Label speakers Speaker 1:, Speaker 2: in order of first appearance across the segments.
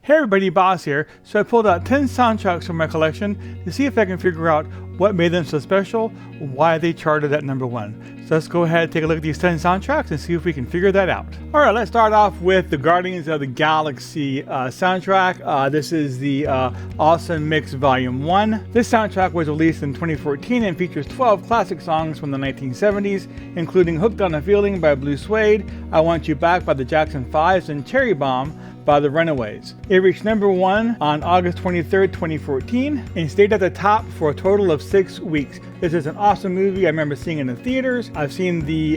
Speaker 1: Hey everybody, Boss here. So I pulled out 10 soundtracks from my collection to see if I can figure out what made them so special, why they charted at number one. So let's go ahead and take a look at these 10 soundtracks and see if we can figure that out. Alright, let's start off with the Guardians of the Galaxy soundtrack. This is the Awesome Mix Volume 1. This soundtrack was released in 2014 and features 12 classic songs from the 1970s, including Hooked on a Feeling by Blue Suede, I Want You Back by the Jackson 5s, and Cherry Bomb by the Runaways. It reached number one on August 23rd, 2014 and stayed at the top for a total of 6 weeks. This is an awesome movie. I remember seeing it in the theaters. I've seen the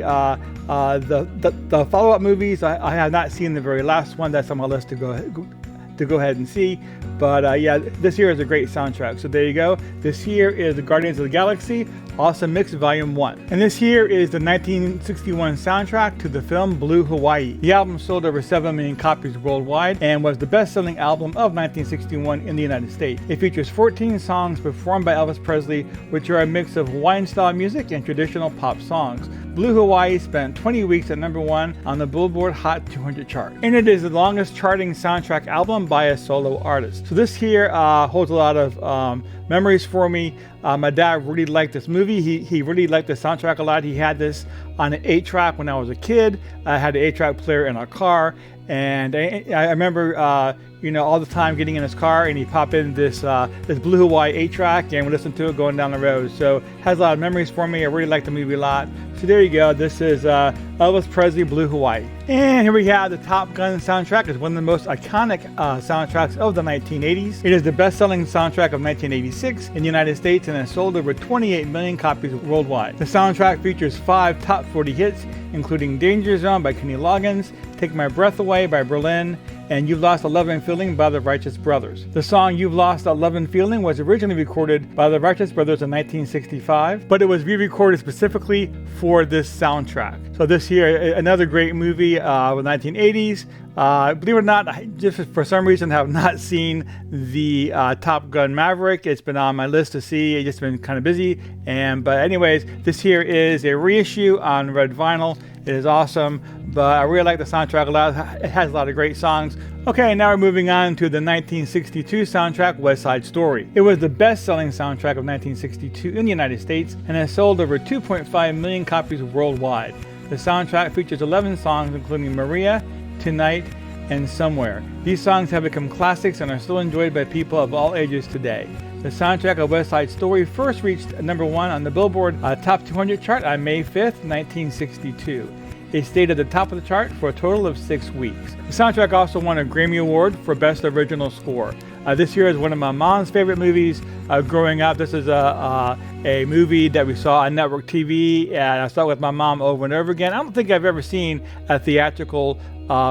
Speaker 1: follow-up movies. I have not seen the very last one. That's on my list to go ahead and see. But yeah, this year is a great soundtrack. So there you go. This here is the Guardians of the Galaxy Awesome Mix Volume 1. And this here is the 1961 soundtrack to the film Blue Hawaii. The album sold over 7 million copies worldwide and was the best-selling album of 1961 in the United States. It features 14 songs performed by Elvis Presley, which are a mix of Hawaiian-style music and traditional pop songs. Blue Hawaii spent 20 weeks at number one on the Billboard Hot 200 chart. And it is the longest charting soundtrack album by a solo artist. So this here holds a lot of memories for me. My dad really liked this movie. He really liked the soundtrack a lot. He had this on an 8-track when I was a kid. I had an 8-track player in our car, and I remember all the time getting in his car and he'd pop in this Blue Hawaii 8-track and we listen to it going down the road. So it has a lot of memories for me. I really like the movie a lot. So there you go. This is Elvis Presley Blue Hawaii. And here we have the Top Gun soundtrack. It's one of the most iconic soundtracks of the 1980s. It is the best-selling soundtrack of 1986 in the United States and has sold over 28 million copies worldwide. The soundtrack features 5 top 40 hits, including Danger Zone by Kenny Loggins, Take My Breath Away by Berlin, and You've Lost a Lovin' Feeling by the Righteous Brothers. The song You've Lost a Lovin' Feeling was originally recorded by the Righteous Brothers in 1965, but it was re-recorded specifically for this soundtrack. So this here, another great movie with 1980s. Believe it or not, I just for some reason have not seen the Top Gun Maverick. It's been on my list to see. It's just been kind of busy. But anyways, this here is a reissue on red vinyl. It is awesome, but I really like the soundtrack a lot. It has a lot of great songs. Okay, now we're moving on to the 1962 soundtrack, West Side Story. It was the best-selling soundtrack of 1962 in the United States and has sold over 2.5 million copies worldwide. The soundtrack features 11 songs, including Maria, Tonight, and Somewhere. These songs have become classics and are still enjoyed by people of all ages today. The soundtrack of West Side Story first reached number one on the Billboard Top 200 chart on May 5th, 1962. It stayed at the top of the chart for a total of 6 weeks. The soundtrack also won a Grammy Award for Best Original Score. This year is one of my mom's favorite movies growing up. This is a movie that we saw on network TV, and I saw it with my mom over and over again. I don't think I've ever seen a theatrical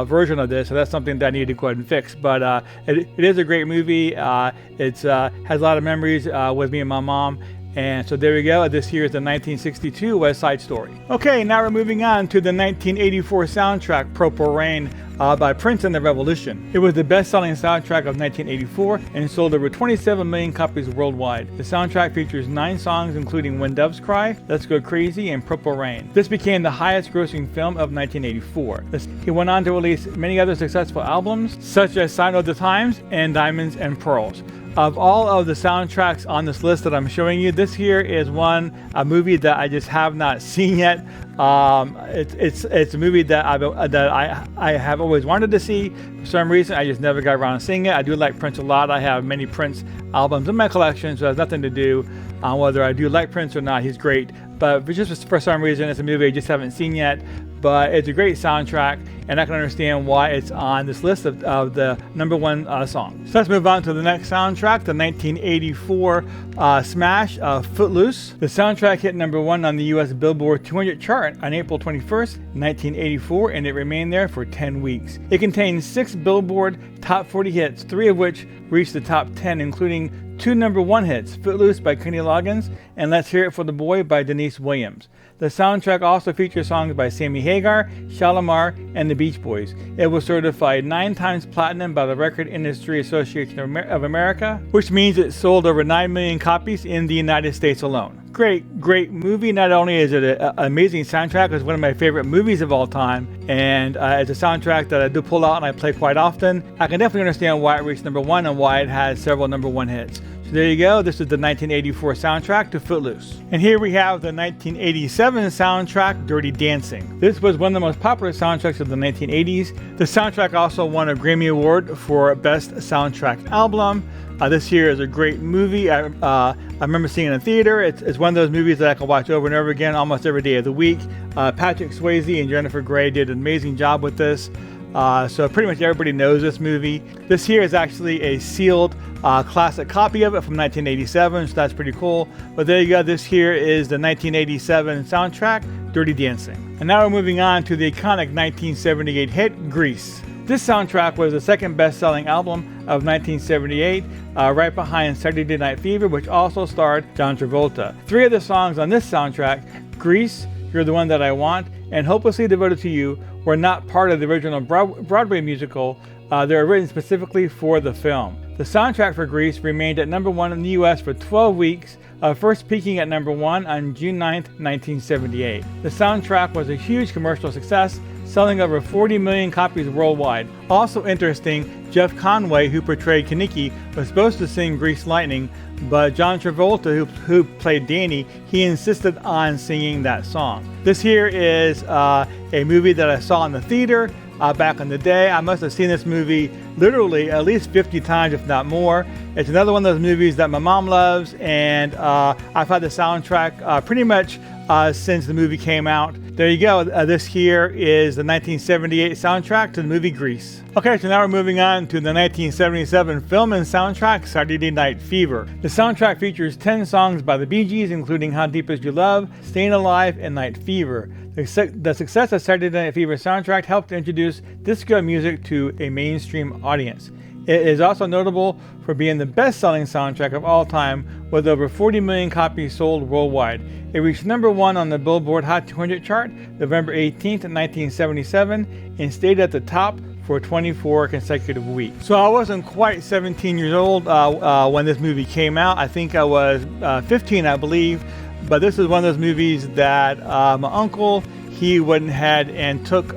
Speaker 1: version of this, so that's something that I need to go ahead and fix. But it is a great movie. It has a lot of memories with me and my mom. And so there we go. This here is the 1962 West Side Story. Okay, now we're moving on to the 1984 soundtrack, Purple Rain by Prince and the Revolution. It was the best-selling soundtrack of 1984 and sold over 27 million copies worldwide. The soundtrack features 9 songs, including When Doves Cry, Let's Go Crazy, and Purple Rain. This became the highest-grossing film of 1984. He went on to release many other successful albums, such as Sign of the Times and Diamonds and Pearls. Of all of the soundtracks on this list that I'm showing you, this here is a movie that I just have not seen yet. It's a movie that I have always wanted to see. For some reason, I just never got around to seeing it. I do like Prince a lot. I have many Prince albums in my collection, so it has nothing to do on whether I do like Prince or not. He's great. But just for some reason, it's a movie I just haven't seen yet. But it's a great soundtrack, and I can understand why it's on this list of the number one songs. So let's move on to the next soundtrack, the 1984 smash, Footloose. The soundtrack hit number one on the US Billboard 200 chart on April 21st, 1984, and it remained there for 10 weeks. It contains 6 Billboard Top 40 hits, 3 of which reached the top 10, including 2 number one hits, Footloose by Kenny Loggins and Let's Hear It for the Boy by Denise Williams. The soundtrack also features songs by Sammy Hagar, Shalimar, and the Beach Boys. It was certified 9 times platinum by the Record Industry Association of America, which means it sold over 9 million copies in the United States alone. Great movie. Not only is it an amazing soundtrack, it's one of my favorite movies of all time, and it's a soundtrack that I do pull out and I play quite often. I can definitely understand why it reached #1 and why it has several #1 hits. So there you go. This is the 1984 soundtrack to Footloose. And here we have the 1987 soundtrack, Dirty Dancing. This was one of the most popular soundtracks of the 1980s. The soundtrack also won a Grammy Award for Best Soundtrack Album. This here is a great movie. I remember seeing it in theater. It's one of those movies that I can watch over and over again almost every day of the week. Patrick Swayze and Jennifer Grey did an amazing job with this. So pretty much everybody knows this movie. This here is actually a sealed classic copy of it from 1987, so that's pretty cool. But there you go. This here is the 1987 soundtrack, Dirty Dancing. And now we're moving on to the iconic 1978 hit, Grease. This soundtrack was the second best-selling album of 1978, right behind Saturday Night Fever, which also starred John Travolta. 3 of the songs on this soundtrack, Grease, You're the One That I Want, and Hopelessly Devoted to You, were not part of the original Broadway musical. They were written specifically for the film. The soundtrack for Grease remained at #1 in the US for 12 weeks, first peaking at #1 on June 9th, 1978. The soundtrack was a huge commercial success, selling over 40 million copies worldwide. Also interesting, Jeff Conway, who portrayed Kaneki, was supposed to sing Grease Lightning, but John Travolta, who played Danny, he insisted on singing that song. This here is a movie that I saw in the theater back in the day. I must have seen this movie literally at least 50 times, if not more. It's another one of those movies that my mom loves, and I've had the soundtrack pretty much since the movie came out. There you go. This here is the 1978 soundtrack to the movie Grease. Okay, so now we're moving on to the 1977 film and soundtrack, Saturday Night Fever. The soundtrack features 10 songs by the Bee Gees, including How Deep Is Your Love, Staying Alive, and Night Fever. The success of Saturday Night Fever soundtrack helped introduce disco music to a mainstream audience. It is also notable for being the best-selling soundtrack of all time, with over 40 million copies sold worldwide. It reached #1 on the Billboard Hot 200 chart November 18th, 1977, and stayed at the top for 24 consecutive weeks. So I wasn't quite 17 years old when this movie came out. I think I was 15, I believe. But this is one of those movies that my uncle, he went ahead and took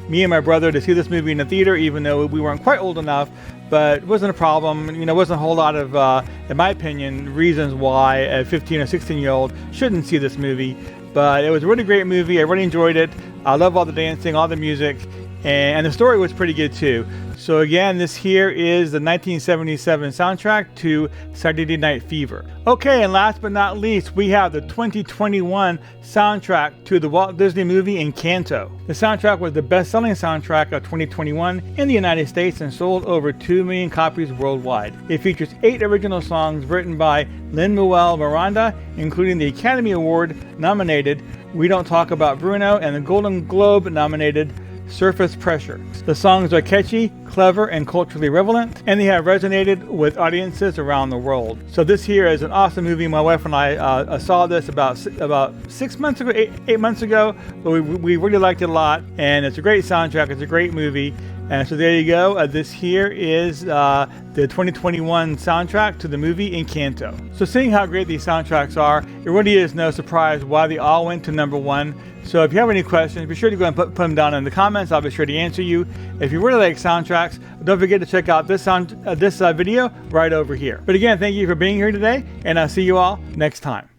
Speaker 1: me and my brother to see this movie in the theater, even though we weren't quite old enough. But it wasn't a problem. You know, it wasn't a whole lot of, in my opinion, reasons why a 15 or 16-year-old shouldn't see this movie. But it was a really great movie. I really enjoyed it. I love all the dancing, all the music, and the story was pretty good too. So again, this here is the 1977 soundtrack to Saturday Night Fever. Okay, and last but not least, we have the 2021 soundtrack to the Walt Disney movie Encanto. The soundtrack was the best-selling soundtrack of 2021 in the United States and sold over 2 million copies worldwide. It features 8 original songs written by Lin-Manuel Miranda, including the Academy Award nominated We Don't Talk About Bruno and the Golden Globe nominated Surface Pressure. The songs are catchy, clever, and culturally relevant, and they have resonated with audiences around the world. So this here is an awesome movie. My wife and I saw this about 6 months ago, 8 months ago, but we really liked it a lot, and it's a great soundtrack. It's a great movie. And so there you go. This here is the 2021 soundtrack to the movie Encanto. So seeing how great these soundtracks are, it really is no surprise why they all went to #1. So if you have any questions, be sure to go and put them down in the comments. I'll be sure to answer you. If you really like soundtracks, don't forget to check out this video right over here. But again, thank you for being here today, and I'll see you all next time.